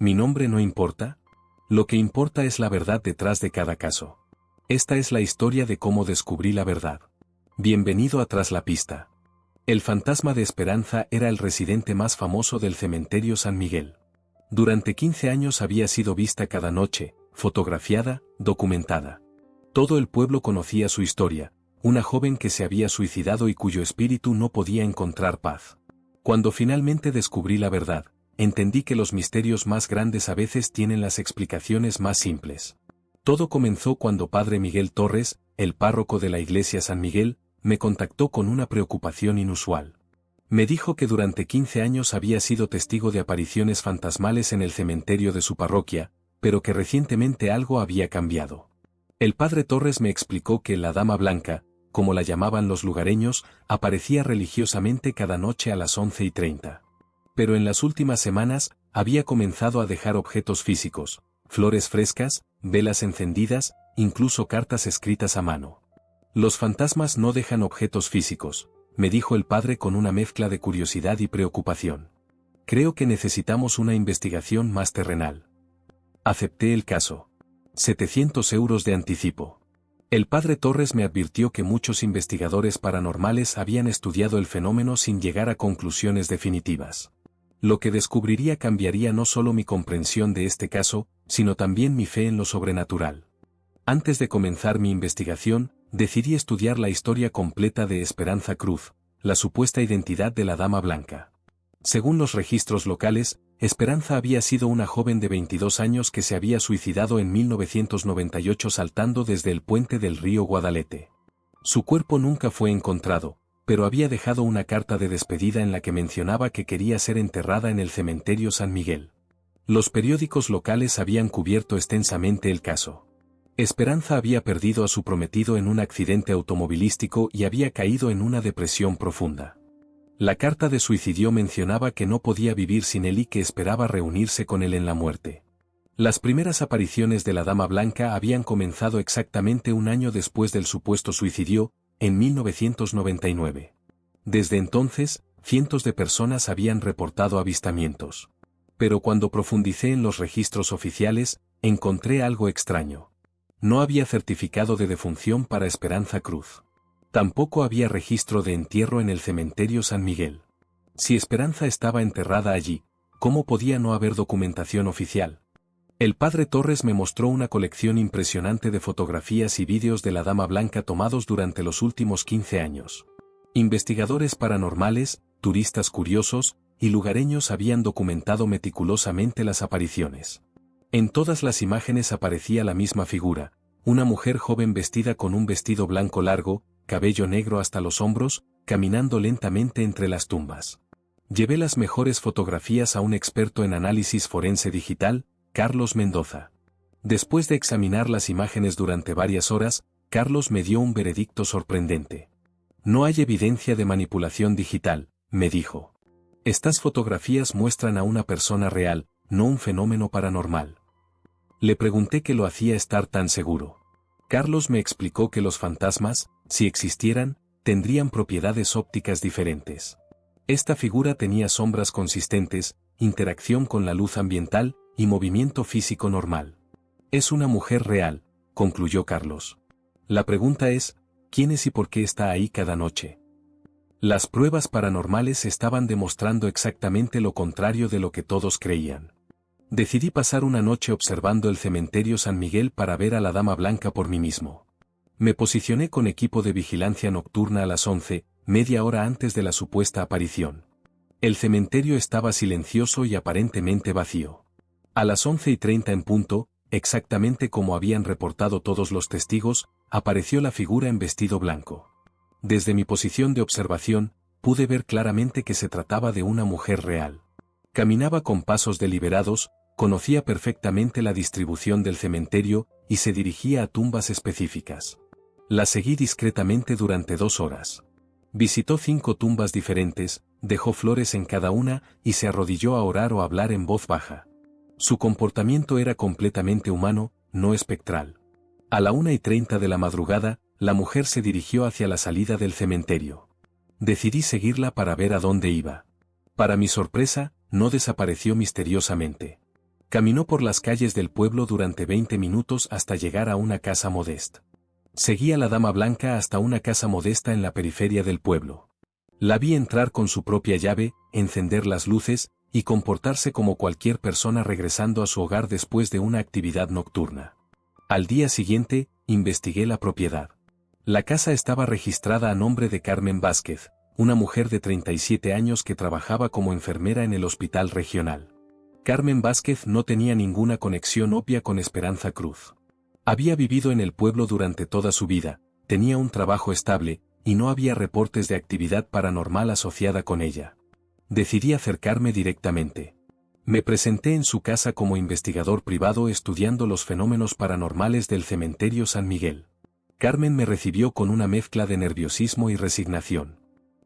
¿Mi nombre no importa? Lo que importa es la verdad detrás de cada caso. Esta es la historia de cómo descubrí la verdad. Bienvenido a Tras la Pista. El fantasma de Esperanza era el residente más famoso del cementerio San Miguel. Durante 15 años había sido vista cada noche, fotografiada, documentada. Todo el pueblo conocía su historia, una joven que se había suicidado y cuyo espíritu no podía encontrar paz. Cuando finalmente descubrí la verdad, entendí que los misterios más grandes a veces tienen las explicaciones más simples. Todo comenzó cuando Padre Miguel Torres, el párroco de la iglesia San Miguel, me contactó con una preocupación inusual. Me dijo que durante 15 años había sido testigo de apariciones fantasmales en el cementerio de su parroquia, pero que recientemente algo había cambiado. El Padre Torres me explicó que la Dama Blanca, como la llamaban los lugareños, aparecía religiosamente cada noche a las 11:30. Pero en las últimas semanas, había comenzado a dejar objetos físicos, flores frescas, velas encendidas, incluso cartas escritas a mano. Los fantasmas no dejan objetos físicos, me dijo el padre con una mezcla de curiosidad y preocupación. Creo que necesitamos una investigación más terrenal. Acepté el caso. 700 euros de anticipo. El padre Torres me advirtió que muchos investigadores paranormales habían estudiado el fenómeno sin llegar a conclusiones definitivas. Lo que descubriría cambiaría no solo mi comprensión de este caso, sino también mi fe en lo sobrenatural. Antes de comenzar mi investigación, decidí estudiar la historia completa de Esperanza Cruz, la supuesta identidad de la Dama Blanca. Según los registros locales, Esperanza había sido una joven de 22 años que se había suicidado en 1998 saltando desde el puente del río Guadalete. Su cuerpo nunca fue encontrado, pero había dejado una carta de despedida en la que mencionaba que quería ser enterrada en el cementerio San Miguel. Los periódicos locales habían cubierto extensamente el caso. Esperanza había perdido a su prometido en un accidente automovilístico y había caído en una depresión profunda. La carta de suicidio mencionaba que no podía vivir sin él y que esperaba reunirse con él en la muerte. Las primeras apariciones de la Dama Blanca habían comenzado exactamente un año después del supuesto suicidio, en 1999. Desde entonces, cientos de personas habían reportado avistamientos. Pero cuando profundicé en los registros oficiales, encontré algo extraño. No había certificado de defunción para Esperanza Cruz. Tampoco había registro de entierro en el cementerio San Miguel. Si Esperanza estaba enterrada allí, ¿cómo podía no haber documentación oficial? El padre Torres me mostró una colección impresionante de fotografías y vídeos de la Dama Blanca tomados durante los últimos 15 años. Investigadores paranormales, turistas curiosos y lugareños habían documentado meticulosamente las apariciones. En todas las imágenes aparecía la misma figura, una mujer joven vestida con un vestido blanco largo, cabello negro hasta los hombros, caminando lentamente entre las tumbas. Llevé las mejores fotografías a un experto en análisis forense digital, Carlos Mendoza. Después de examinar las imágenes durante varias horas, Carlos me dio un veredicto sorprendente. No hay evidencia de manipulación digital, me dijo. Estas fotografías muestran a una persona real, no un fenómeno paranormal. Le pregunté qué lo hacía estar tan seguro. Carlos me explicó que los fantasmas, si existieran, tendrían propiedades ópticas diferentes. Esta figura tenía sombras consistentes, interacción con la luz ambiental y movimiento físico normal. Es una mujer real, concluyó Carlos. La pregunta es, ¿quién es y por qué está ahí cada noche? Las pruebas paranormales estaban demostrando exactamente lo contrario de lo que todos creían. Decidí pasar una noche observando el cementerio San Miguel para ver a la Dama Blanca por mí mismo. Me posicioné con equipo de vigilancia nocturna a las 11, media hora antes de la supuesta aparición. El cementerio estaba silencioso y aparentemente vacío. A las 11:30 en punto, exactamente como habían reportado todos los testigos, apareció la figura en vestido blanco. Desde mi posición de observación, pude ver claramente que se trataba de una mujer real. Caminaba con pasos deliberados, conocía perfectamente la distribución del cementerio y se dirigía a tumbas específicas. La seguí discretamente durante 2 horas. Visitó 5 tumbas diferentes, dejó flores en cada una y se arrodilló a orar o hablar en voz baja. Su comportamiento era completamente humano, no espectral. A la 1:30 de la madrugada, la mujer se dirigió hacia la salida del cementerio. Decidí seguirla para ver a dónde iba. Para mi sorpresa, no desapareció misteriosamente. Caminó por las calles del pueblo durante 20 minutos hasta llegar a una casa modesta. Seguí a la dama blanca hasta una casa modesta en la periferia del pueblo. La vi entrar con su propia llave, encender las luces, y comportarse como cualquier persona regresando a su hogar después de una actividad nocturna. Al día siguiente, investigué la propiedad. La casa estaba registrada a nombre de Carmen Vázquez, una mujer de 37 años que trabajaba como enfermera en el hospital regional. Carmen Vázquez no tenía ninguna conexión obvia con Esperanza Cruz. Había vivido en el pueblo durante toda su vida, tenía un trabajo estable, y no había reportes de actividad paranormal asociada con ella. Decidí acercarme directamente. Me presenté en su casa como investigador privado estudiando los fenómenos paranormales del cementerio San Miguel. Carmen me recibió con una mezcla de nerviosismo y resignación.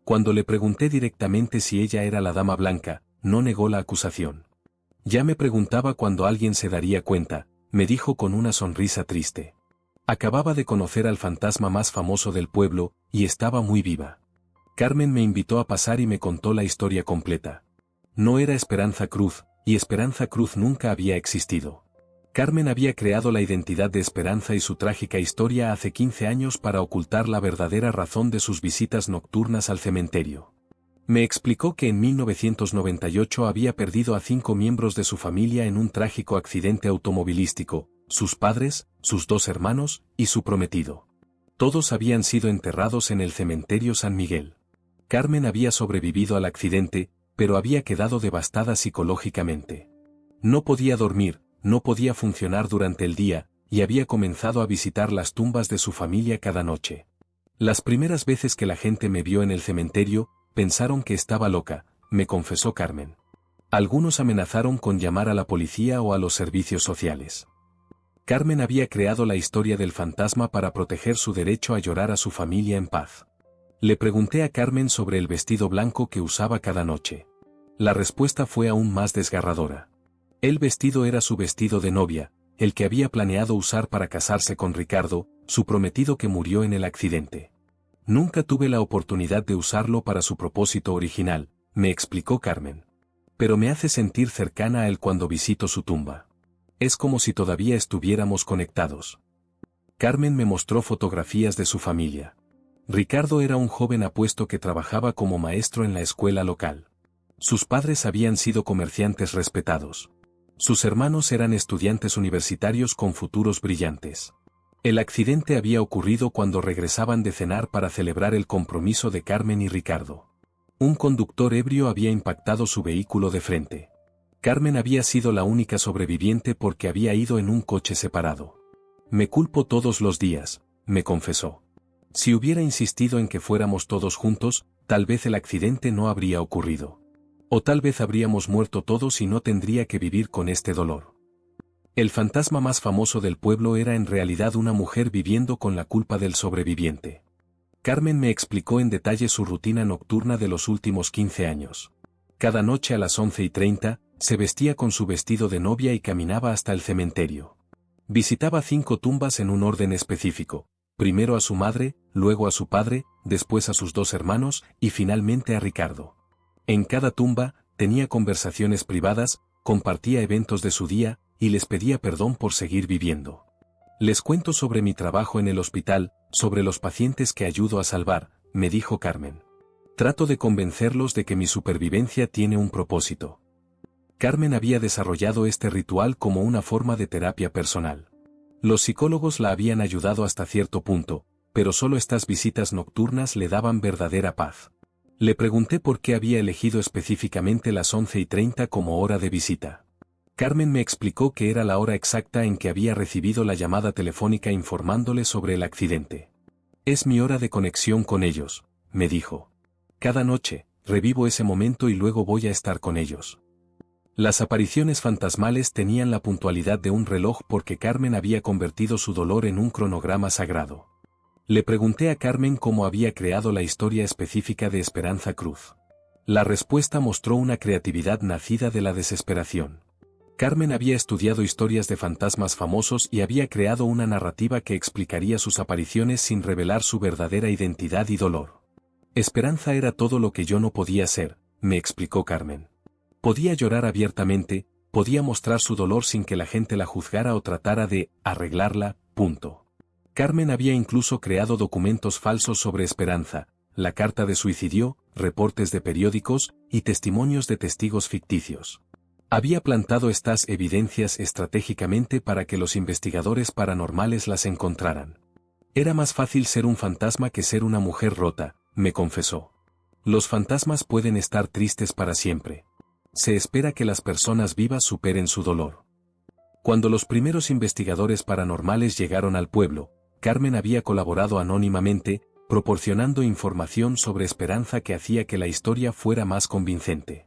Cuando le pregunté directamente si ella era la dama blanca, no negó la acusación. Ya me preguntaba cuándo alguien se daría cuenta, me dijo con una sonrisa triste. Acababa de conocer al fantasma más famoso del pueblo, y estaba muy viva. Carmen me invitó a pasar y me contó la historia completa. No era Esperanza Cruz, y Esperanza Cruz nunca había existido. Carmen había creado la identidad de Esperanza y su trágica historia hace 15 años para ocultar la verdadera razón de sus visitas nocturnas al cementerio. Me explicó que en 1998 había perdido a 5 miembros de su familia en un trágico accidente automovilístico, sus padres, sus 2 hermanos, y su prometido. Todos habían sido enterrados en el cementerio San Miguel. Carmen había sobrevivido al accidente, pero había quedado devastada psicológicamente. No podía dormir, no podía funcionar durante el día, y había comenzado a visitar las tumbas de su familia cada noche. Las primeras veces que la gente me vio en el cementerio, pensaron que estaba loca, me confesó Carmen. Algunos amenazaron con llamar a la policía o a los servicios sociales. Carmen había creado la historia del fantasma para proteger su derecho a llorar a su familia en paz. Le pregunté a Carmen sobre el vestido blanco que usaba cada noche. La respuesta fue aún más desgarradora. El vestido era su vestido de novia, el que había planeado usar para casarse con Ricardo, su prometido que murió en el accidente. Nunca tuve la oportunidad de usarlo para su propósito original, me explicó Carmen. Pero me hace sentir cercana a él cuando visito su tumba. Es como si todavía estuviéramos conectados. Carmen me mostró fotografías de su familia. Ricardo era un joven apuesto que trabajaba como maestro en la escuela local. Sus padres habían sido comerciantes respetados. Sus hermanos eran estudiantes universitarios con futuros brillantes. El accidente había ocurrido cuando regresaban de cenar para celebrar el compromiso de Carmen y Ricardo. Un conductor ebrio había impactado su vehículo de frente. Carmen había sido la única sobreviviente porque había ido en un coche separado. Me culpo todos los días, me confesó. Si hubiera insistido en que fuéramos todos juntos, tal vez el accidente no habría ocurrido. O tal vez habríamos muerto todos y no tendría que vivir con este dolor. El fantasma más famoso del pueblo era en realidad una mujer viviendo con la culpa del sobreviviente. Carmen me explicó en detalle su rutina nocturna de los últimos 15 años. Cada noche a las 11:30, se vestía con su vestido de novia y caminaba hasta el cementerio. Visitaba 5 tumbas en un orden específico, primero a su madre, luego a su padre, después a sus 2 hermanos, y finalmente a Ricardo. En cada tumba, tenía conversaciones privadas, compartía eventos de su día, y les pedía perdón por seguir viviendo. Les cuento sobre mi trabajo en el hospital, sobre los pacientes que ayudo a salvar, me dijo Carmen. Trato de convencerlos de que mi supervivencia tiene un propósito. Carmen había desarrollado este ritual como una forma de terapia personal. Los psicólogos la habían ayudado hasta cierto punto, pero solo estas visitas nocturnas le daban verdadera paz. Le pregunté por qué había elegido específicamente las 11:30 como hora de visita. Carmen me explicó que era la hora exacta en que había recibido la llamada telefónica informándole sobre el accidente. Es mi hora de conexión con ellos, me dijo. Cada noche, revivo ese momento y luego voy a estar con ellos. Las apariciones fantasmales tenían la puntualidad de un reloj porque Carmen había convertido su dolor en un cronograma sagrado. Le pregunté a Carmen cómo había creado la historia específica de Esperanza Cruz. La respuesta mostró una creatividad nacida de la desesperación. Carmen había estudiado historias de fantasmas famosos y había creado una narrativa que explicaría sus apariciones sin revelar su verdadera identidad y dolor. Esperanza era todo lo que yo no podía ser, me explicó Carmen. Podía llorar abiertamente, podía mostrar su dolor sin que la gente la juzgara o tratara de arreglarla, punto. Carmen había incluso creado documentos falsos sobre Esperanza, la carta de suicidio, reportes de periódicos y testimonios de testigos ficticios. Había plantado estas evidencias estratégicamente para que los investigadores paranormales las encontraran. Era más fácil ser un fantasma que ser una mujer rota, me confesó. Los fantasmas pueden estar tristes para siempre. Se espera que las personas vivas superen su dolor. Cuando los primeros investigadores paranormales llegaron al pueblo, Carmen había colaborado anónimamente, proporcionando información sobre Esperanza que hacía que la historia fuera más convincente.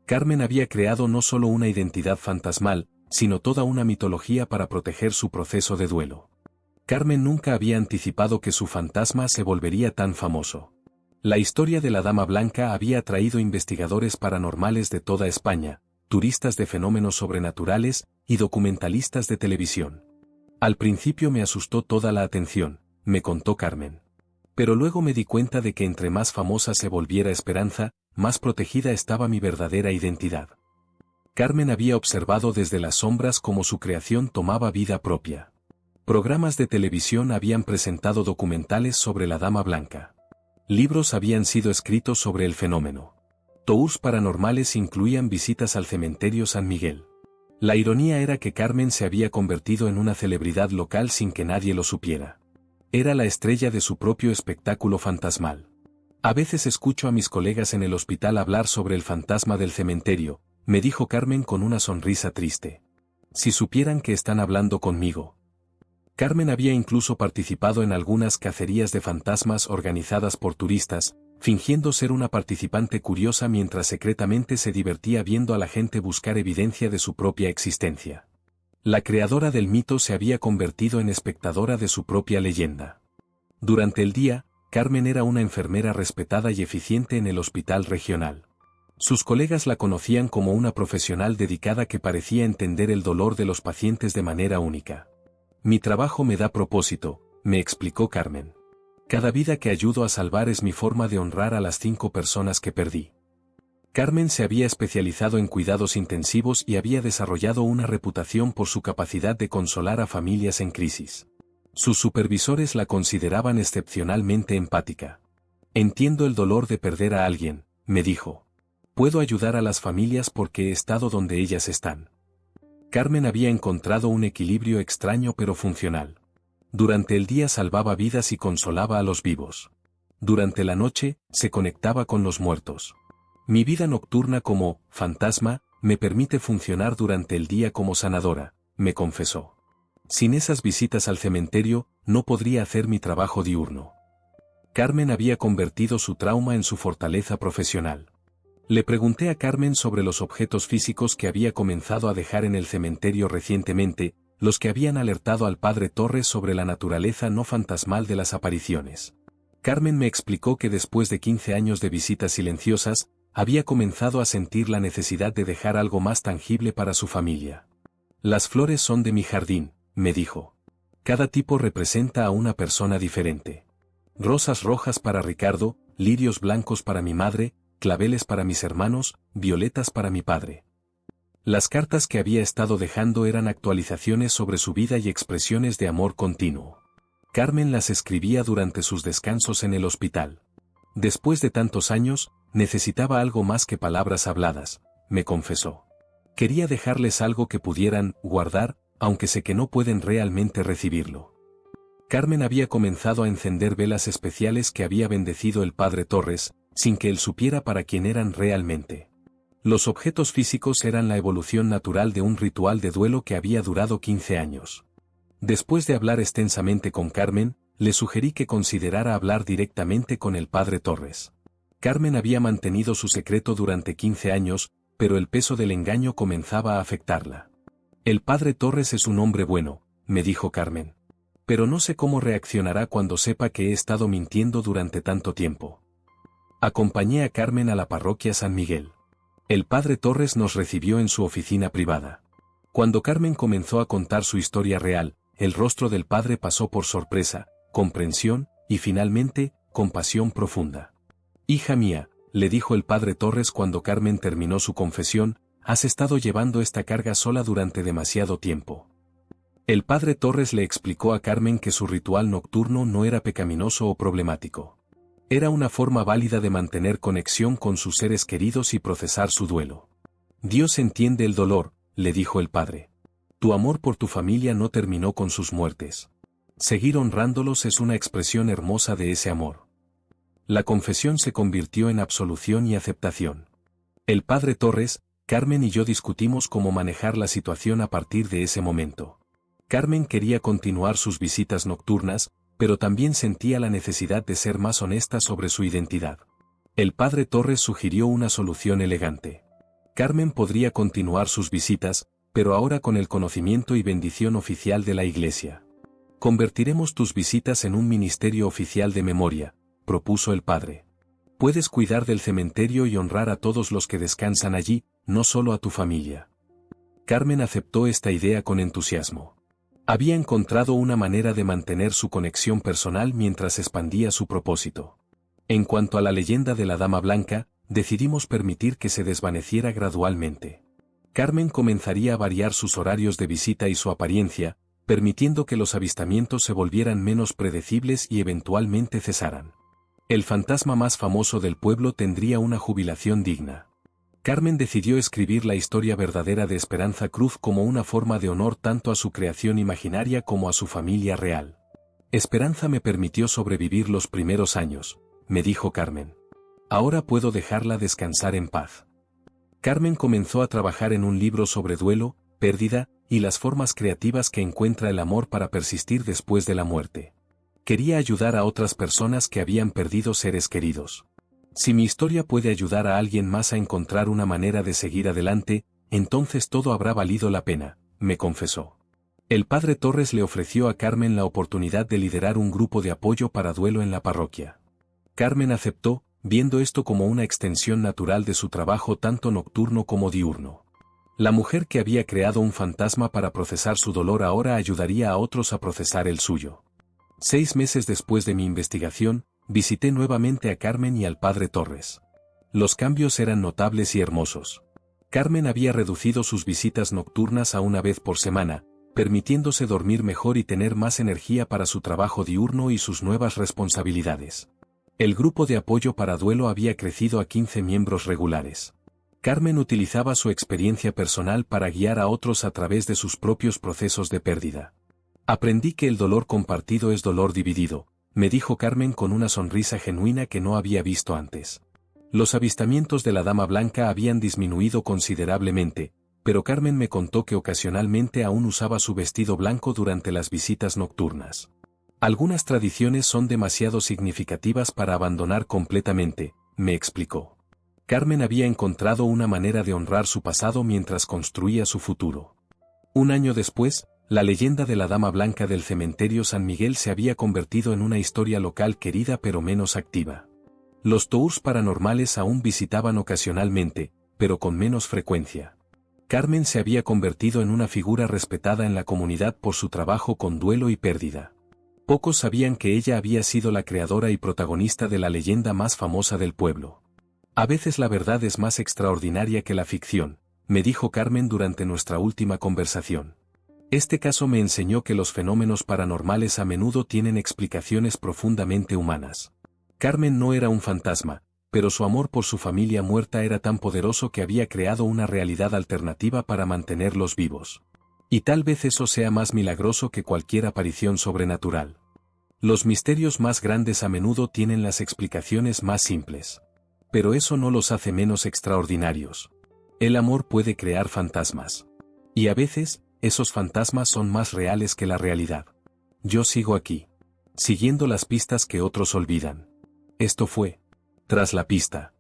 Carmen había creado no solo una identidad fantasmal, sino toda una mitología para proteger su proceso de duelo. Carmen nunca había anticipado que su fantasma se volvería tan famoso. La historia de la Dama Blanca había atraído investigadores paranormales de toda España, turistas de fenómenos sobrenaturales y documentalistas de televisión. Al principio me asustó toda la atención, me contó Carmen. Pero luego me di cuenta de que entre más famosa se volviera Esperanza, más protegida estaba mi verdadera identidad. Carmen había observado desde las sombras cómo su creación tomaba vida propia. Programas de televisión habían presentado documentales sobre la Dama Blanca. Libros habían sido escritos sobre el fenómeno. Tours paranormales incluían visitas al cementerio San Miguel. La ironía era que Carmen se había convertido en una celebridad local sin que nadie lo supiera. Era la estrella de su propio espectáculo fantasmal. A veces escucho a mis colegas en el hospital hablar sobre el fantasma del cementerio, me dijo Carmen con una sonrisa triste. Si supieran que están hablando conmigo. Carmen había incluso participado en algunas cacerías de fantasmas organizadas por turistas, fingiendo ser una participante curiosa mientras secretamente se divertía viendo a la gente buscar evidencia de su propia existencia. La creadora del mito se había convertido en espectadora de su propia leyenda. Durante el día, Carmen era una enfermera respetada y eficiente en el hospital regional. Sus colegas la conocían como una profesional dedicada que parecía entender el dolor de los pacientes de manera única. Mi trabajo me da propósito, me explicó Carmen. Cada vida que ayudo a salvar es mi forma de honrar a las 5 personas que perdí. Carmen se había especializado en cuidados intensivos y había desarrollado una reputación por su capacidad de consolar a familias en crisis. Sus supervisores la consideraban excepcionalmente empática. Entiendo el dolor de perder a alguien, me dijo. Puedo ayudar a las familias porque he estado donde ellas están. Carmen había encontrado un equilibrio extraño pero funcional. Durante el día salvaba vidas y consolaba a los vivos. Durante la noche, se conectaba con los muertos. Mi vida nocturna como fantasma me permite funcionar durante el día como sanadora, me confesó. Sin esas visitas al cementerio, no podría hacer mi trabajo diurno. Carmen había convertido su trauma en su fortaleza profesional. Le pregunté a Carmen sobre los objetos físicos que había comenzado a dejar en el cementerio recientemente, los que habían alertado al padre Torres sobre la naturaleza no fantasmal de las apariciones. Carmen me explicó que después de 15 años de visitas silenciosas, había comenzado a sentir la necesidad de dejar algo más tangible para su familia. Las flores son de mi jardín, me dijo. Cada tipo representa a una persona diferente. Rosas rojas para Ricardo, lirios blancos para mi madre, claveles para mis hermanos, violetas para mi padre. Las cartas que había estado dejando eran actualizaciones sobre su vida y expresiones de amor continuo. Carmen las escribía durante sus descansos en el hospital. Después de tantos años, necesitaba algo más que palabras habladas, me confesó. Quería dejarles algo que pudieran guardar, aunque sé que no pueden realmente recibirlo. Carmen había comenzado a encender velas especiales que había bendecido el padre Torres, sin que él supiera para quién eran realmente. Los objetos físicos eran la evolución natural de un ritual de duelo que había durado 15 años. Después de hablar extensamente con Carmen, le sugerí que considerara hablar directamente con el padre Torres. Carmen había mantenido su secreto durante 15 años, pero el peso del engaño comenzaba a afectarla. El padre Torres es un hombre bueno, me dijo Carmen. Pero no sé cómo reaccionará cuando sepa que he estado mintiendo durante tanto tiempo. Acompañé a Carmen a la parroquia San Miguel. El padre Torres nos recibió en su oficina privada. Cuando Carmen comenzó a contar su historia real, el rostro del padre pasó por sorpresa, comprensión, y finalmente, compasión profunda. Hija mía, le dijo el padre Torres cuando Carmen terminó su confesión, Has estado llevando esta carga sola durante demasiado tiempo. El padre Torres le explicó a Carmen que su ritual nocturno no era pecaminoso o problemático. Era una forma válida de mantener conexión con sus seres queridos y procesar su duelo. Dios entiende el dolor, le dijo el padre. Tu amor por tu familia no terminó con sus muertes. Seguir honrándolos es una expresión hermosa de ese amor. La confesión se convirtió en absolución y aceptación. El padre Torres, Carmen y yo discutimos cómo manejar la situación a partir de ese momento. Carmen quería continuar sus visitas nocturnas, pero también sentía la necesidad de ser más honesta sobre su identidad. El padre Torres sugirió una solución elegante. Carmen podría continuar sus visitas, pero ahora con el conocimiento y bendición oficial de la Iglesia. Convertiremos tus visitas en un ministerio oficial de memoria, propuso el padre. Puedes cuidar del cementerio y honrar a todos los que descansan allí, no solo a tu familia. Carmen aceptó esta idea con entusiasmo. Había encontrado una manera de mantener su conexión personal mientras expandía su propósito. En cuanto a la leyenda de la Dama Blanca, decidimos permitir que se desvaneciera gradualmente. Carmen comenzaría a variar sus horarios de visita y su apariencia, permitiendo que los avistamientos se volvieran menos predecibles y eventualmente cesaran. El fantasma más famoso del pueblo tendría una jubilación digna. Carmen decidió escribir la historia verdadera de Esperanza Cruz como una forma de honor tanto a su creación imaginaria como a su familia real. Esperanza me permitió sobrevivir los primeros años, me dijo Carmen. Ahora puedo dejarla descansar en paz. Carmen comenzó a trabajar en un libro sobre duelo, pérdida, y las formas creativas que encuentra el amor para persistir después de la muerte. Quería ayudar a otras personas que habían perdido seres queridos. Si mi historia puede ayudar a alguien más a encontrar una manera de seguir adelante, entonces todo habrá valido la pena, me confesó. El padre Torres le ofreció a Carmen la oportunidad de liderar un grupo de apoyo para duelo en la parroquia. Carmen aceptó, viendo esto como una extensión natural de su trabajo tanto nocturno como diurno. La mujer que había creado un fantasma para procesar su dolor ahora ayudaría a otros a procesar el suyo. 6 meses después de mi investigación, visité nuevamente a Carmen y al padre Torres. Los cambios eran notables y hermosos. Carmen había reducido sus visitas nocturnas a una vez por semana, permitiéndose dormir mejor y tener más energía para su trabajo diurno y sus nuevas responsabilidades. El grupo de apoyo para duelo había crecido a 15 miembros regulares. Carmen utilizaba su experiencia personal para guiar a otros a través de sus propios procesos de pérdida. Aprendí que el dolor compartido es dolor dividido, me dijo Carmen con una sonrisa genuina que no había visto antes. Los avistamientos de la Dama Blanca habían disminuido considerablemente, pero Carmen me contó que ocasionalmente aún usaba su vestido blanco durante las visitas nocturnas. Algunas tradiciones son demasiado significativas para abandonar completamente, me explicó. Carmen había encontrado una manera de honrar su pasado mientras construía su futuro. Un año después, la leyenda de la Dama Blanca del cementerio San Miguel se había convertido en una historia local querida pero menos activa. Los tours paranormales aún visitaban ocasionalmente, pero con menos frecuencia. Carmen se había convertido en una figura respetada en la comunidad por su trabajo con duelo y pérdida. Pocos sabían que ella había sido la creadora y protagonista de la leyenda más famosa del pueblo. A veces la verdad es más extraordinaria que la ficción, me dijo Carmen durante nuestra última conversación. Este caso me enseñó que los fenómenos paranormales a menudo tienen explicaciones profundamente humanas. Carmen no era un fantasma, pero su amor por su familia muerta era tan poderoso que había creado una realidad alternativa para mantenerlos vivos. Y tal vez eso sea más milagroso que cualquier aparición sobrenatural. Los misterios más grandes a menudo tienen las explicaciones más simples. Pero eso no los hace menos extraordinarios. El amor puede crear fantasmas. Y a veces, esos fantasmas son más reales que la realidad. Yo sigo aquí, siguiendo las pistas que otros olvidan. Esto fue Tras la Pista.